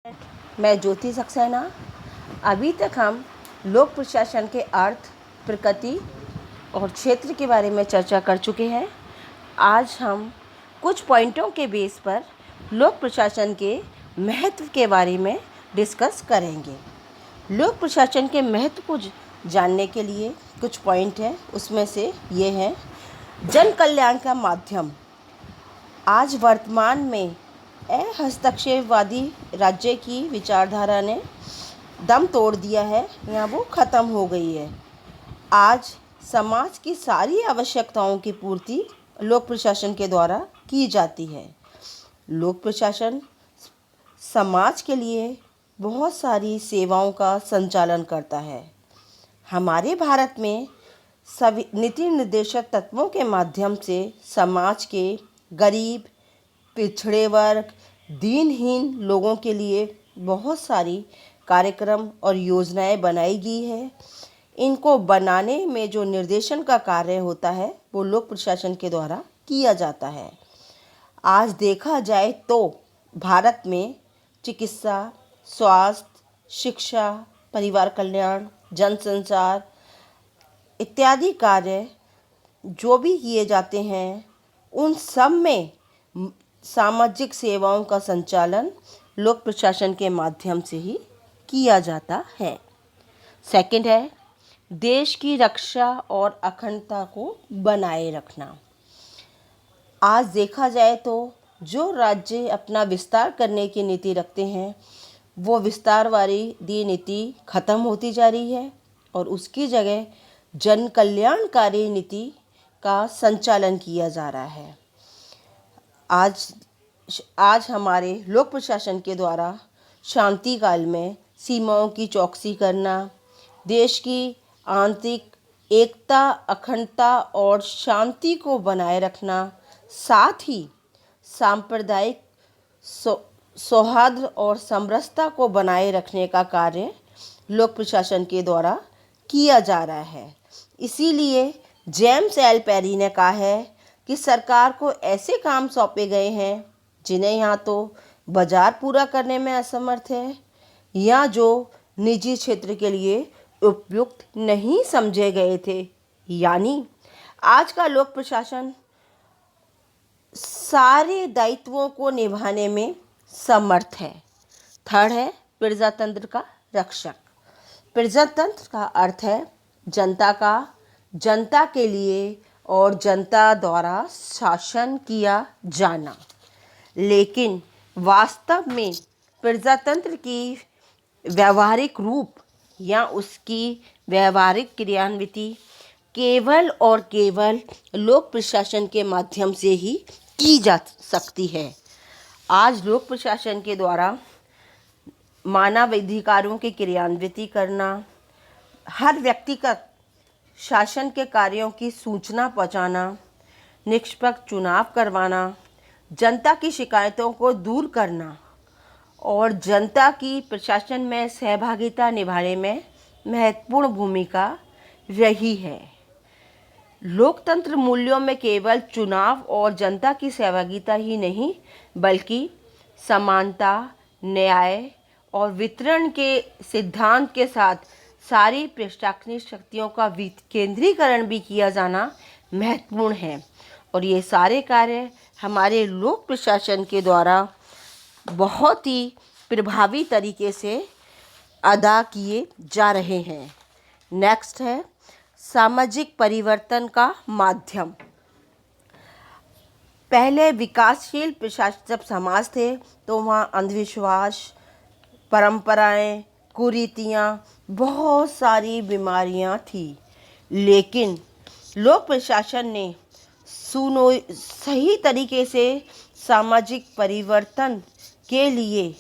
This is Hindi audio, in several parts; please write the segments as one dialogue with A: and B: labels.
A: मैं ज्योति सक्सेना। अभी तक हम लोक प्रशासन के अर्थ, प्रकृति और क्षेत्र के बारे में चर्चा कर चुके हैं। आज हम कुछ पॉइंटों के बेस पर लोक प्रशासन के महत्व के बारे में डिस्कस करेंगे। लोक प्रशासन के महत्व को जानने के लिए कुछ पॉइंट हैं, उसमें से ये हैं: जन कल्याण का माध्यम। आज वर्तमान में हस्तक्षेपवादी राज्य की विचारधारा ने दम तोड़ दिया है या वो ख़त्म हो गई है। आज समाज की सारी आवश्यकताओं की पूर्ति लोक प्रशासन के द्वारा की जाती है। लोक प्रशासन समाज के लिए बहुत सारी सेवाओं का संचालन करता है। हमारे भारत में सभी नीति निर्देशक तत्वों के माध्यम से समाज के गरीब, पिछड़े वर्ग, दीनहीन लोगों के लिए बहुत सारी कार्यक्रम और योजनाएं बनाई गई है। इनको बनाने में जो निर्देशन का कार्य होता है वो लोक प्रशासन के द्वारा किया जाता है। आज देखा जाए तो भारत में चिकित्सा, स्वास्थ्य, शिक्षा, परिवार कल्याण, जनसंचार इत्यादि कार्य जो भी किए जाते हैं, उन सब में सामाजिक सेवाओं का संचालन लोक प्रशासन के माध्यम से ही किया जाता है। सेकंड है देश की रक्षा और अखंडता को बनाए रखना। आज देखा जाए तो जो राज्य अपना विस्तार करने की नीति रखते हैं, वो विस्तारवादी नीति खत्म होती जा रही है और उसकी जगह जन कल्याणकारी नीति का संचालन किया जा रहा है। आज हमारे लोक प्रशासन के द्वारा शांति काल में सीमाओं की चौकसी करना, देश की आंतरिक एकता, अखंडता और शांति को बनाए रखना, साथ ही सांप्रदायिक सौहार्द और समरसता को बनाए रखने का कार्य लोक प्रशासन के द्वारा किया जा रहा है। इसीलिए जेम्स एल पेरी ने कहा है कि सरकार को ऐसे काम सौंपे गए हैं जिन्हें या तो बाजार पूरा करने में असमर्थ है या जो निजी क्षेत्र के लिए उपयुक्त नहीं समझे गए थे। यानी आज का लोक प्रशासन सारे दायित्वों को निभाने में समर्थ है। थर्ड है प्रजातंत्र का रक्षक। प्रजातंत्र का अर्थ है जनता के लिए और जनता द्वारा शासन किया जाना। लेकिन वास्तव में प्रजातंत्र की व्यावहारिक रूप या उसकी व्यावहारिक क्रियान्विति केवल और केवल लोक प्रशासन के माध्यम से ही की जा सकती है। आज लोक प्रशासन के द्वारा मानवाधिकारों की क्रियान्विति करना, हर व्यक्तिगत शासन के कार्यों की सूचना पहुंचाना, निष्पक्ष चुनाव करवाना, जनता की शिकायतों को दूर करना और जनता की प्रशासन में सहभागिता निभाने में महत्वपूर्ण भूमिका रही है। लोकतंत्र मूल्यों में केवल चुनाव और जनता की सहभागिता ही नहीं, बल्कि समानता, न्याय और वितरण के सिद्धांत के साथ सारी प्रशासनिक शक्तियों का केंद्रीकरण भी किया जाना महत्वपूर्ण है। और ये सारे कार्य हमारे लोक प्रशासन के द्वारा बहुत ही प्रभावी तरीके से अदा किए जा रहे हैं। नेक्स्ट है सामाजिक परिवर्तन का माध्यम। पहले विकासशील जब समाज थे तो वहाँ अंधविश्वास, परंपराएं, कुरीतियाँ, बहुत सारी बीमारियाँ थी। लेकिन लोक प्रशासन ने सही तरीके से सामाजिक परिवर्तन के लिए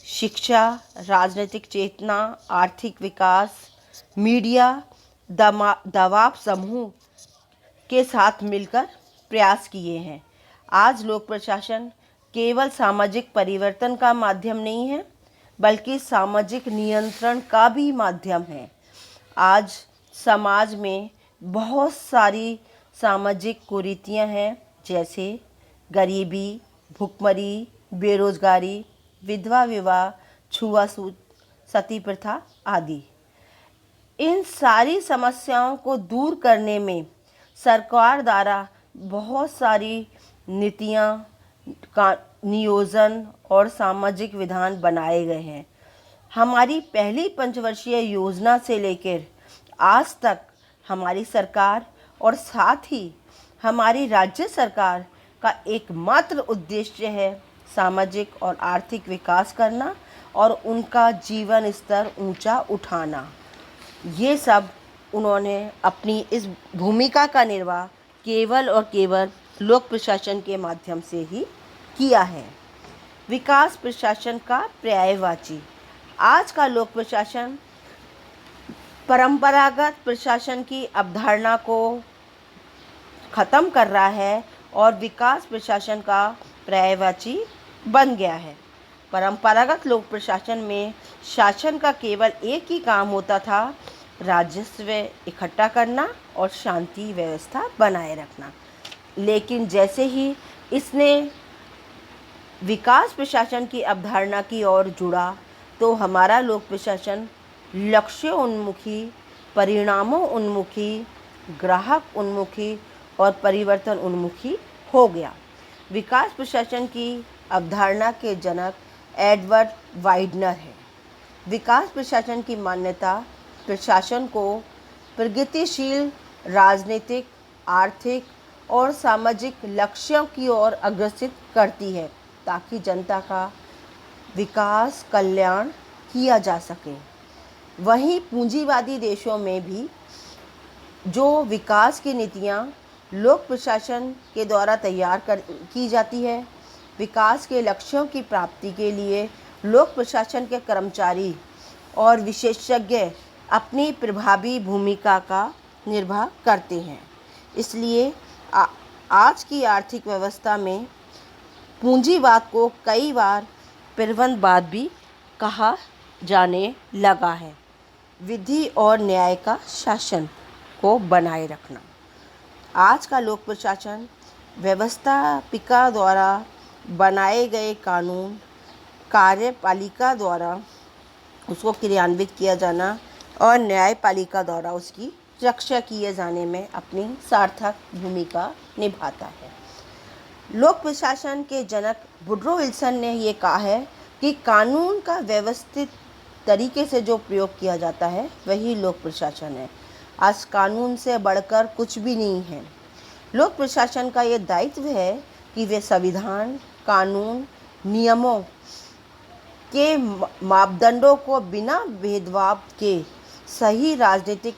A: शिक्षा, राजनीतिक चेतना, आर्थिक विकास, मीडिया, दबाव समूह के साथ मिलकर प्रयास किए हैं। आज लोक प्रशासन केवल सामाजिक परिवर्तन का माध्यम नहीं है, बल्कि सामाजिक नियंत्रण का भी माध्यम है। आज समाज में बहुत सारी सामाजिक कुरीतियां हैं, जैसे गरीबी, भुखमरी, बेरोजगारी, विधवा विवाह, छुआछूत, सती प्रथा आदि। इन सारी समस्याओं को दूर करने में सरकार द्वारा बहुत सारी नीतियाँ का नियोजन और सामाजिक विधान बनाए गए हैं। हमारी पहली पंचवर्षीय योजना से लेकर आज तक हमारी सरकार और साथ ही हमारी राज्य सरकार का एकमात्र उद्देश्य है सामाजिक और आर्थिक विकास करना और उनका जीवन स्तर ऊंचा उठाना। ये सब उन्होंने अपनी इस भूमिका का निर्वाह केवल और केवल लोक प्रशासन के माध्यम से ही किया है। विकास प्रशासन का पर्यायवाची। आज का लोक प्रशासन परंपरागत प्रशासन की अवधारणा को ख़त्म कर रहा है और विकास प्रशासन का पर्यायवाची बन गया है। परंपरागत लोक प्रशासन में शासन का केवल एक ही काम होता था, राजस्व इकट्ठा करना और शांति व्यवस्था बनाए रखना। लेकिन जैसे ही इसने विकास प्रशासन की अवधारणा की ओर जुड़ा तो हमारा लोक प्रशासन लक्ष्य उन्मुखी, परिणामों उन्मुखी, ग्राहक उन्मुखी और परिवर्तन उन्मुखी हो गया। विकास प्रशासन की अवधारणा के जनक एडवर्ड वाइडनर है। विकास प्रशासन की मान्यता प्रशासन को प्रगतिशील राजनीतिक, आर्थिक और सामाजिक लक्ष्यों की ओर अग्रसित करती है ताकि जनता का विकास कल्याण किया जा सके। वहीं पूंजीवादी देशों में भी जो विकास की नीतियाँ लोक प्रशासन के द्वारा तैयार की जाती है, विकास के लक्ष्यों की प्राप्ति के लिए लोक प्रशासन के कर्मचारी और विशेषज्ञ अपनी प्रभावी भूमिका का निर्वाह करते हैं। इसलिए आज की आर्थिक व्यवस्था में पूंजीवाद को कई बार प्रबंधवाद भी कहा जाने लगा है। विधि और न्याय का शासन को बनाए रखना। आज का लोक प्रशासन व्यवस्थापिका द्वारा बनाए गए कानून, कार्यपालिका द्वारा उसको क्रियान्वित किया जाना और न्यायपालिका द्वारा उसकी रक्षा किए जाने में अपनी सार्थक भूमिका निभाता है। लोक प्रशासन के जनक वुड्रो विल्सन ने ये कहा है कि कानून का व्यवस्थित तरीके से जो प्रयोग किया जाता है वही लोक प्रशासन है। आज कानून से बढ़कर कुछ भी नहीं है। लोक प्रशासन का ये दायित्व है कि वे संविधान, कानून, नियमों के मापदंडों को बिना भेदभाव के सही राजनीतिक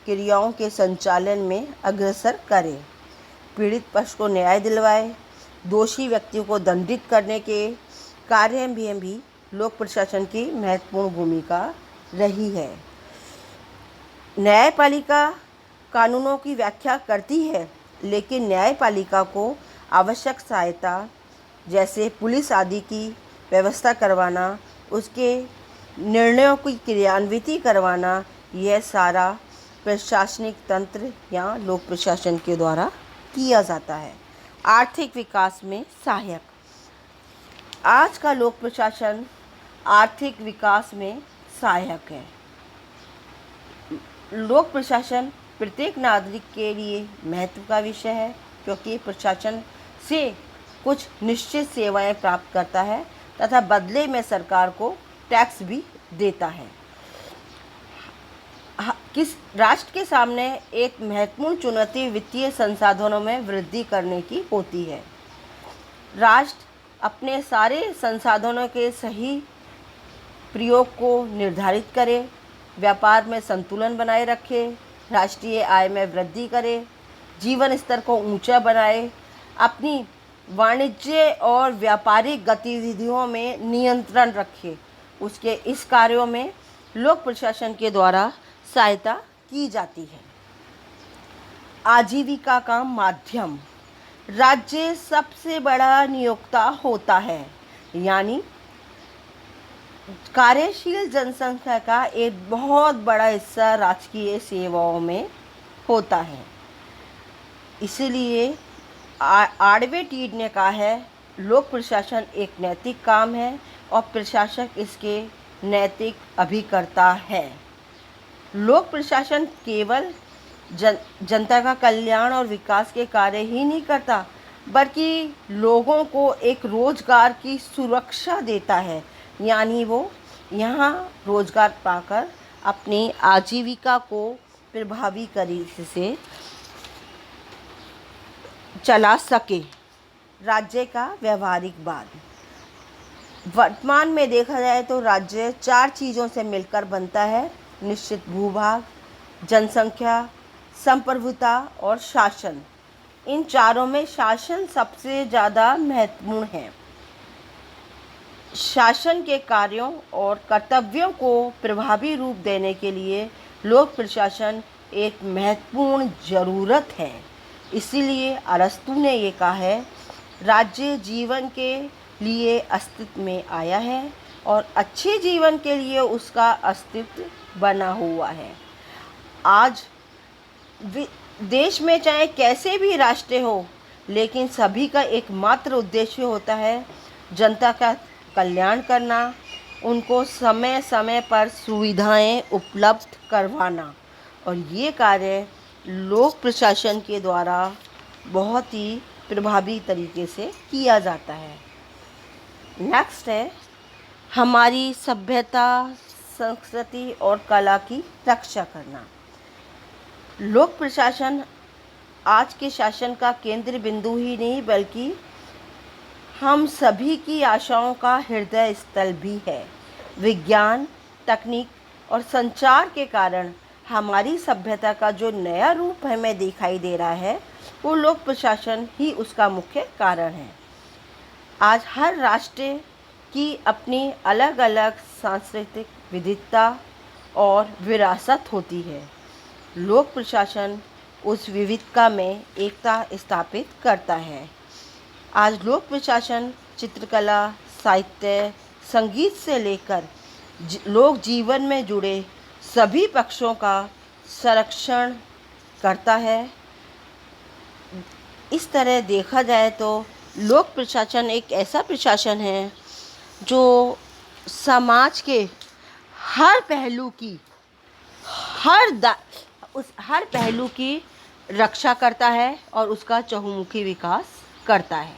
A: क्रियाओं के संचालन में अग्रसर करे, पीड़ित पक्ष को न्याय दिलवाए, दोषी व्यक्तियों को दंडित करने के कार्य में भी लोक प्रशासन की महत्वपूर्ण भूमिका रही है। न्यायपालिका कानूनों की व्याख्या करती है, लेकिन न्यायपालिका को आवश्यक सहायता जैसे पुलिस आदि की व्यवस्था करवाना, उसके निर्णयों की क्रियान्विति करवाना, यह सारा प्रशासनिक तंत्र या लोक प्रशासन के द्वारा किया जाता है। आर्थिक विकास में सहायक। आज का लोक प्रशासन आर्थिक विकास में सहायक है। लोक प्रशासन प्रत्येक नागरिक के लिए महत्व का विषय है, क्योंकि प्रशासन से कुछ निश्चित सेवाएं प्राप्त करता है तथा बदले में सरकार को टैक्स भी देता है। किस राष्ट्र के सामने एक महत्वपूर्ण चुनौती वित्तीय संसाधनों में वृद्धि करने की होती है। राष्ट्र अपने सारे संसाधनों के सही प्रयोग को निर्धारित करे, व्यापार में संतुलन बनाए रखे, राष्ट्रीय आय में वृद्धि करे, जीवन स्तर को ऊंचा बनाए, अपनी वाणिज्य और व्यापारिक गतिविधियों में नियंत्रण रखे। उसके इस कार्यों में लोक प्रशासन के द्वारा सहायता की जाती है। आजीविका का माध्यम। राज्य सबसे बड़ा नियोक्ता होता है, यानी कार्यशील जनसंख्या का एक बहुत बड़ा हिस्सा राजकीय सेवाओं में होता है। इसलिए आडवे टीड ने कहा है, लोक प्रशासन एक नैतिक काम है और प्रशासक इसके नैतिक अभिकर्ता है। लोक प्रशासन केवल जनता का कल्याण और विकास के कार्य ही नहीं करता, बल्कि लोगों को एक रोजगार की सुरक्षा देता है। यानी वो यहाँ रोजगार पाकर अपनी आजीविका को प्रभावी तरीके से चला सके। राज्य का व्यवहारिकवाद। वर्तमान में देखा जाए तो राज्य 4 चीज़ों से मिलकर बनता है: निश्चित भूभाग, जनसंख्या, संप्रभुता और शासन। इन चारों में शासन सबसे ज़्यादा महत्वपूर्ण है। शासन के कार्यों और कर्तव्यों को प्रभावी रूप देने के लिए लोक प्रशासन एक महत्वपूर्ण ज़रूरत है। इसीलिए अरस्तू ने ये कहा है, राज्य जीवन के लिए अस्तित्व में आया है और अच्छे जीवन के लिए उसका अस्तित्व बना हुआ है। आज देश में चाहे कैसे भी राष्ट्र हो, लेकिन सभी का एकमात्र उद्देश्य होता है जनता का कल्याण करना, उनको समय समय पर सुविधाएं उपलब्ध करवाना। और ये कार्य लोक प्रशासन के द्वारा बहुत ही प्रभावी तरीके से किया जाता है। नेक्स्ट है हमारी सभ्यता, संस्कृति और कला की रक्षा करना। लोक प्रशासन आज के शासन का केंद्र बिंदु ही नहीं, बल्कि हम सभी की आशाओं का हृदय स्थल भी है। विज्ञान, तकनीक और संचार के कारण हमारी सभ्यता का जो नया रूप हमें दिखाई दे रहा है, वो लोक प्रशासन ही उसका मुख्य कारण है। आज हर राष्ट्र की अपनी अलग अलग सांस्कृतिक विविधता और विरासत होती है। लोक प्रशासन उस विविधता में एकता स्थापित करता है। आज लोक प्रशासन चित्रकला, साहित्य, संगीत से लेकर लोक जीवन में जुड़े सभी पक्षों का संरक्षण करता है। इस तरह देखा जाए तो लोक प्रशासन एक ऐसा प्रशासन है जो समाज के हर पहलू की हर पहलू की रक्षा करता है और उसका चहुमुखी विकास करता है।